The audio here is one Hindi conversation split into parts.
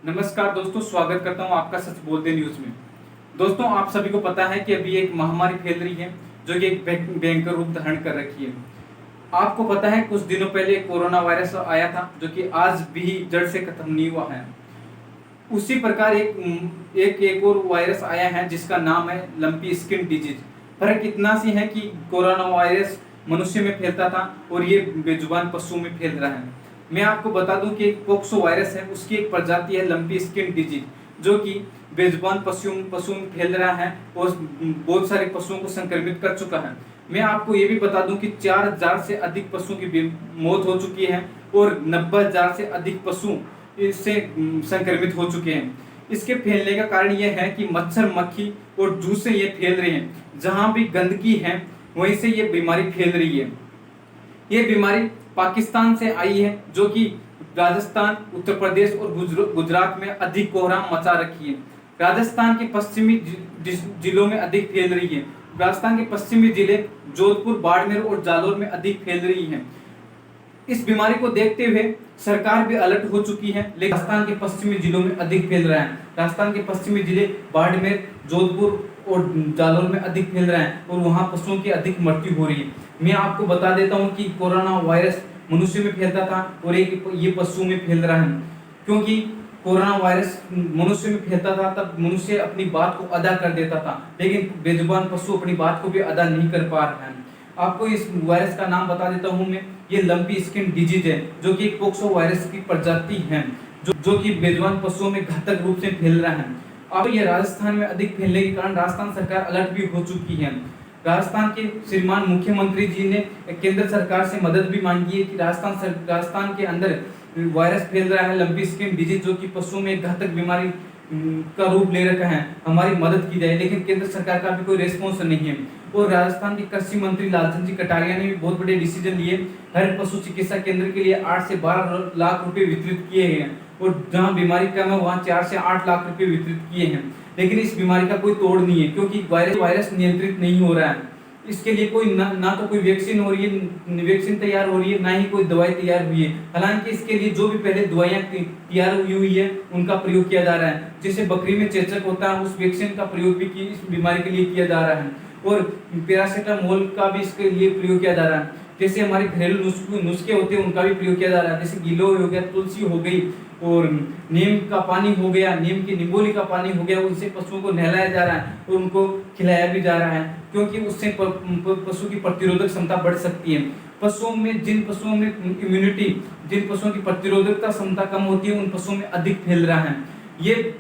नमस्कार दोस्तों, स्वागत करता हूं आपका सच बोलते न्यूज में। दोस्तों, आप सभी को पता है कि अभी एक महामारी फैल रही है जो कि एक भयंकर रूप धारण कर रखी है। आपको पता है कुछ दिनों पहले कोरोना वायरस आया था जो कि आज भी जड़ से खत्म नहीं हुआ है। उसी प्रकार एक और वायरस आया है जिसका नाम है लंपी स्किन डिजीज। फर्क इतना सी है कि कोरोना वायरस मनुष्य में फैलता था और ये बेजुबान पशु में फैल रहा है। मैं आपको बता दूं कि एक पोक्सो वायरस है, उसकी एक प्रजाति है लंपी स्किन डिजीज जो कि बेजुबान पशु में फैल रहा है और बहुत सारे पशुओं को संक्रमित कर चुका है। मैं आपको ये भी बता दूं कि 4000 से अधिक पशुओं की मौत हो चुकी है और 90,000 से अधिक पशु इससे संक्रमित हो चुके हैं। इसके फैलने का कारण यह है कि मच्छर, मक्खी और जूं से ये फैल रहे हैं। जहां भी गंदगी है वहीं से ये बीमारी फैल रही है। ये बीमारी पाकिस्तान से आई है जो कि राजस्थान, उत्तर प्रदेश और गुजरात में अधिक कोहराम मचा रखी है। राजस्थान के पश्चिमी जिलों में अधिक फैल रही है। राजस्थान के पश्चिमी जिले जोधपुर, बाड़मेर और जालोर में अधिक फैल रही है। इस बीमारी को देखते हुए सरकार भी अलर्ट हो चुकी है, लेकिन राजस्थान के पश्चिमी जिलों में अधिक फैल रहा है। राजस्थान के पश्चिमी जिले बाड़मेर, जोधपुर और जालोर में अधिक फैल रहा है और वहां पशुओं की अधिक मृत्यु हो रही है। मैं आपको बता देता हूं कि कोरोना वायरस मनुष्य में फैलता था और ये पशु में फैल रहा है। क्योंकि कोरोना वायरस मनुष्य में फैलता था तब मनुष्य अपनी बात को अदा कर देता था, लेकिन बेजुबान पशु अपनी बात को भी अदा नहीं कर पा रहा है। आपको इस वायरस का नाम बता देता हूं मैं। ये लंपी स्किन डिजीज है जो कि पोक्सो वायरस की प्रजाति है जो कि बेजुबान पशुओं में घातक रूप से फैल रहा है। अब ये राजस्थान में अधिक फैलने के कारण राजस्थान सरकार अलर्ट भी हो चुकी है। राजस्थान के श्रीमान मुख्यमंत्री जी ने केंद्र सरकार से मदद भी मांगी है कि राजस्थान के अंदर वायरस फैल रहा है लंपी स्किन डिजीज जो कि पशुओं में घातक बीमारी का रूप ले रखा है, हमारी मदद की जाए। लेकिन केंद्र सरकार का भी कोई रिस्पॉन्स नहीं है। और राजस्थान के कृषि मंत्री लालचंद जी कटारिया ने भी बहुत बड़े डिसीजन लिए। हर पशु चिकित्सा केंद्र के लिए 8 से 12 लाख रुपए वितरित किए हैं और जहां बीमारी कम है वहां 4 से 8 लाख रुपए वितरित किए हैं। लेकिन इस बीमारी का कोई तोड़ नहीं है क्योंकि वायरस नियंत्रित नहीं हो रहा है। इसके लिए कोई ना तो कोई वैक्सीन हो रही है, वैक्सीन तैयार हो रही है, ना ही कोई दवाई तैयार हुई है। हालांकि इसके लिए जो भी पहले दवाइयां तैयार हुई है उनका प्रयोग किया जा रहा है। जैसे बकरी में चेचक होता है, उस वैक्सीन का प्रयोग भी इस बीमारी के लिए किया जा रहा है और पैरासीटामोल का भी इसके लिए प्रयोग किया जा रहा है। जैसे हमारे घरेलू नुस्खे होते हैं उनका भी प्रयोग किया जा रहा है। जैसे गिलोय हो गया, तुलसी हो गई और नीम का पानी हो गया, नीम की निबोली का पानी हो गया, उनसे पशुओं को नहलाया जा रहा है और उनको खिलाया भी जा रहा है क्योंकि उससे पशु की प्रतिरोधक क्षमता बढ़ सकती है। जिन पशुओं में इम्यूनिटी, जिन पशुओं की प्रतिरोधकता क्षमता कम होती है उन पशुओं में अधिक फैल रहा है। ये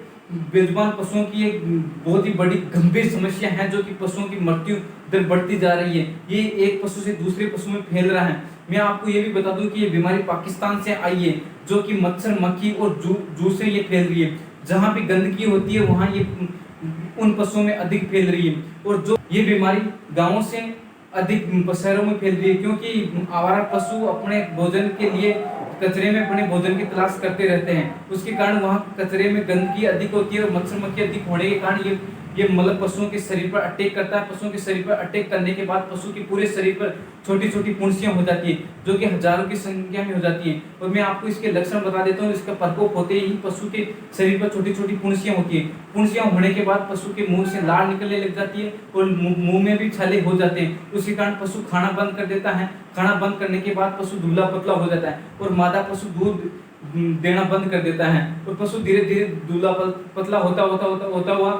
बेजुबान पशुओं की एक बहुत ही बड़ी गंभीर समस्या है जो कि पशुओं की मृत्यु दर बढ़ती जा रही है। ये एक पशु से दूसरे पशु में फैल रहा है। मैं आपको ये भी बता दूं कि ये बीमारी पाकिस्तान से आई है जो कि मच्छर, मक्खी और जू से ये फैल रही है। जहां भी गंदगी होती है वहां ये उन पशुओं में अधिक फैल रही है और जो ये बीमारी गांवों से अधिक शहरों में फैल रही है क्योंकि आवारा पशु अपने भोजन के लिए कचरे में अपने भोजन की तलाश करते रहते हैं। उसके कारण वहाँ कचरे में गंदगी अधिक होती है और मच्छर, मक्खी अधिक होने के कारण ये मतलब पशुओं के शरीर पर अटैक करता है। पशुओं के शरीर पर अटैक करने के बाद पशु के पूरे शरीर पर छोटी छोटी पुंसियां हो जाती है जो कि हजारों की संख्या में हो जाती है। और मैं आपको इसके लक्षण बता देता हूँ। इसका प्रकोप होते ही पशु के शरीर पर छोटी छोटी पुंसियां होती है। पुंसियां होने के बाद पशु के मुंह से लार निकलने लग जाती है और मुंह में भी छाले हो जाते हैं। उसके कारण पशु खाना बंद कर देता है। खाना बंद करने के बाद पशु दुबला पतला हो जाता है और मादा पशु दूध देना बंद कर देता है और पशु धीरे धीरे दुबला पतला होता हुआ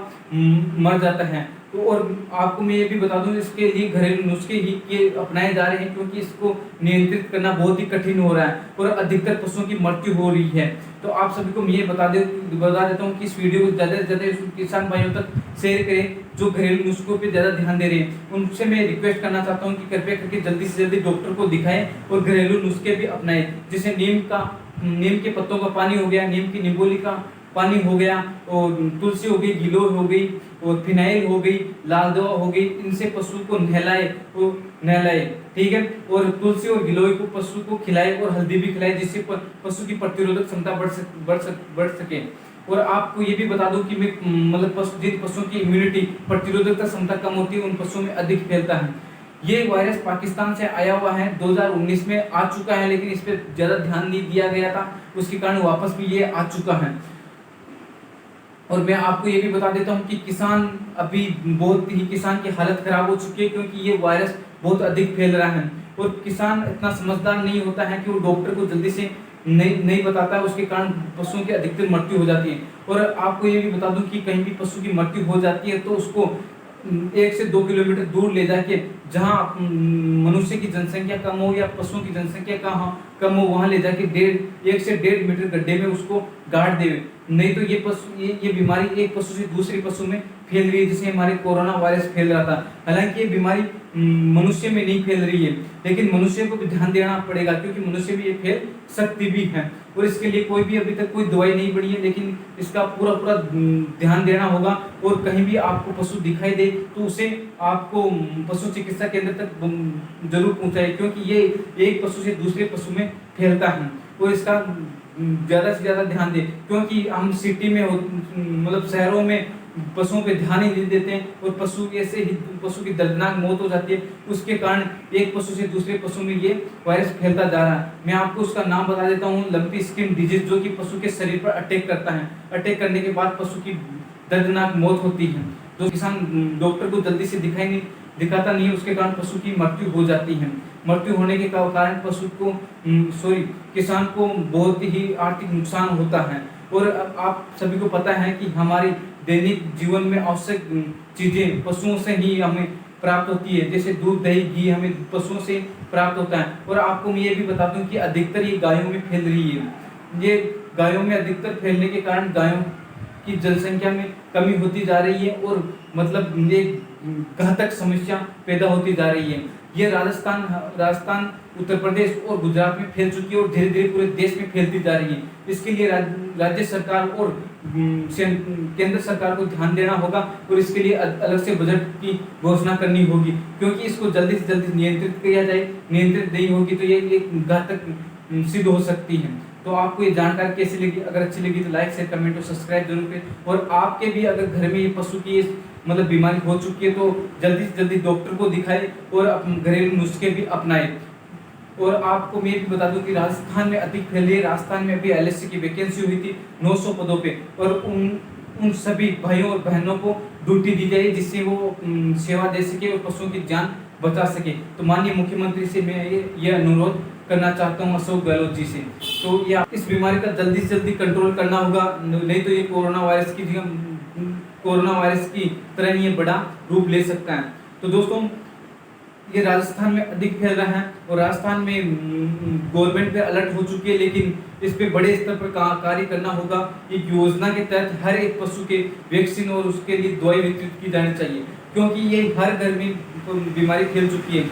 मर जाता है। तो और आपको मैं ये भी बता दूं इसके लिए घरेलू नुस्खे ही के अपनाए जा रहे हैं क्योंकि इसको नियंत्रित करना बहुत ही कठिन हो रहा है और अधिकतर पशुओं की मृत्यु हो रही है। तो आप सभी को मैं ये बता देता हूँ कि इस वीडियो को ज़्यादा से ज़्यादा किसान भाइयों तक शेयर करें जो घरेलू नुस्खों पे ज़्यादा ध्यान दे रहे हैं। उनसे मैं रिक्वेस्ट करना चाहता हूँ कि कृपया करके जल्दी से जल्दी डॉक्टर को दिखाएं और घरेलू नुस्खे भी अपनाएं। जैसे नीम के पत्तों का पानी हो गया, नीम की निबोली का पानी हो गया और तुलसी हो गई, गिलोय हो गई और फिनाइल हो गई, लाल दवा हो गई। इनसे पशु को नहलाए, ठीक है। और तुलसी और गिलोय को पशु को खिलाए और हल्दी भी खिलाए जिससे पशु की प्रतिरोधक क्षमता बढ़ सके। और आपको ये भी बता दूं कि मतलब जिन पशुओं की इम्यूनिटी, प्रतिरोधकता क्षमता कम होती है उन पशुओं में अधिक फैलता है। ये वायरस पाकिस्तान से आया हुआ है, 2019 में आ चुका है, लेकिन इस पर ज़्यादा ध्यान नहीं दिया गया था, उसके कारण वापस भी ये आ चुका है। और मैं आपको ये भी बता देता हूँ कि किसान अभी बहुत ही किसान की हालत खराब हो चुकी है, क्योंकि ये वायरस बहुत अधिक फैल रहा है और किसान इतना समझदार नहीं होता है कि वो डॉक्टर को जल्दी से नहीं बताता है। उसके कारण पशुओं की अधिकतर मृत्यु हो जाती है। और आपको ये भी बता दूं कि कहीं भी पशु की मृत्यु हो जाती है तो उसको 1 से 2 किलोमीटर दूर ले जाके, जहाँ मनुष्य की जनसंख्या कम हो या पशुओं की जनसंख्या कम हो, वहां ले जाके 1 से 1.5 मीटर गड्ढे में उसको गाड़ देवे। नहीं तो ये पशु ये बीमारी एक पशु से दूसरे पशु में फैल रही है, जैसे हमारे कोरोना वायरस फैल रहा था। हालांकि ये बीमारी मनुष्य में नहीं फैल रही है, लेकिन मनुष्य को भी ध्यान देना पड़ेगा, क्योंकि मनुष्य भी ये फैल सकती भी है। और इसके लिए कोई भी अभी तक कोई दवाई नहीं बनी है, लेकिन इसका पूरा ध्यान देना होगा। और कहीं भी आपको पशु दिखाई दे तो उसे आपको पशु चिकित्सा केंद्र तक जरूर पहुंचाए, क्योंकि ये एक पशु से दूसरे पशु में फैलता है। और इसका ज्यादा से ज्यादा ध्यान दें, क्योंकि हम सिटी में मतलब शहरों में पशुओं पे ध्यान ही नहीं देते हैं और पशु ऐसे ही पशु की दर्दनाक मौत हो जाती है। उसके कारण एक पशु से दूसरे पशु में ये वायरस फैलता जा रहा है। मैं आपको उसका नाम बता देता हूँ, लंपी स्किन डिजीज, जो कि पशु के शरीर पर अटैक करता है। अटैक करने के बाद पशु की दर्दनाक मौत होती है। तो किसान डॉक्टर को जल्दी से दिखाता नहीं है, उसके कारण पशु की मृत्यु हो जाती है। मृत्यु होने के कारण पशु को किसान को बहुत ही आर्थिक नुकसान होता है। और आप सभी को पता है कि हमारे दैनिक जीवन में आवश्यक चीजें पशुओं से ही हमें प्राप्त होती है, जैसे दूध, दही, घी हमें पशुओं से प्राप्त होता है। और आपको मैं ये भी बता दूं कि अधिकतर ये गायों में फैल रही है। ये गायों में अधिकतर फैलने के कारण गायों की जनसंख्या में कमी होती जा रही है और मतलब ये घातक समस्या पैदा होती जा रही है। ये राजस्थान, उत्तर प्रदेश और गुजरात में फैल चुकी है और धीरे धीरे पूरे देश में फैलती जा रही है। इसके लिए राज्य सरकार और केंद्र सरकार को ध्यान देना होगा और इसके लिए अलग से बजट की घोषणा करनी होगी, क्योंकि इसको जल्दी से जल्दी नियंत्रित किया जाए। नियंत्रित नहीं होगी तो ये एक घातक सिद्ध हो सकती है। तो आपको ये जानकारी कैसी लगी? अगर अच्छी लगी तो लाइक, शेयर, कमेंट और सब्सक्राइब जरूर करें। और आपके भी अगर घर में ये पशु की मतलब बीमारी हो चुकी है तो जल्दी से जल्दी डॉक्टर को दिखाए और घरेलू नुस्खे भी अपनाए। और आपको मैं भी बता दूं कि राजस्थान में अधिक फैल रही है। राजस्थान में अभी एलएससी की वैकेंसी हुई थी 900 पदों पे, और उन सभी भाइयों और बहनों को ड्यूटी दी गई जिससे वो सेवा दे सके और पशुओं की जान बचा सके। तो माननीय मुख्यमंत्री से मैं ये अनुरोध करना चाहता हूँ, अशोक गहलोत जी से। तो ये इस बीमारी का जल्दी से जल्दी कंट्रोल करना होगा, नहीं तो ये कोरोना वायरस की तरह ये बड़ा रूप ले सकता है। तो दोस्तों, ये राजस्थान में अधिक फैल रहा है और राजस्थान में गवर्नमेंट पे अलर्ट हो चुकी है, लेकिन इस पे बड़े स्तर पर कार्य करना होगा। एक योजना के तहत हर एक पशु के वैक्सीन और उसके लिए दवाई वितरित की जानी चाहिए, क्योंकि ये हर घर में बीमारी फैल चुकी है।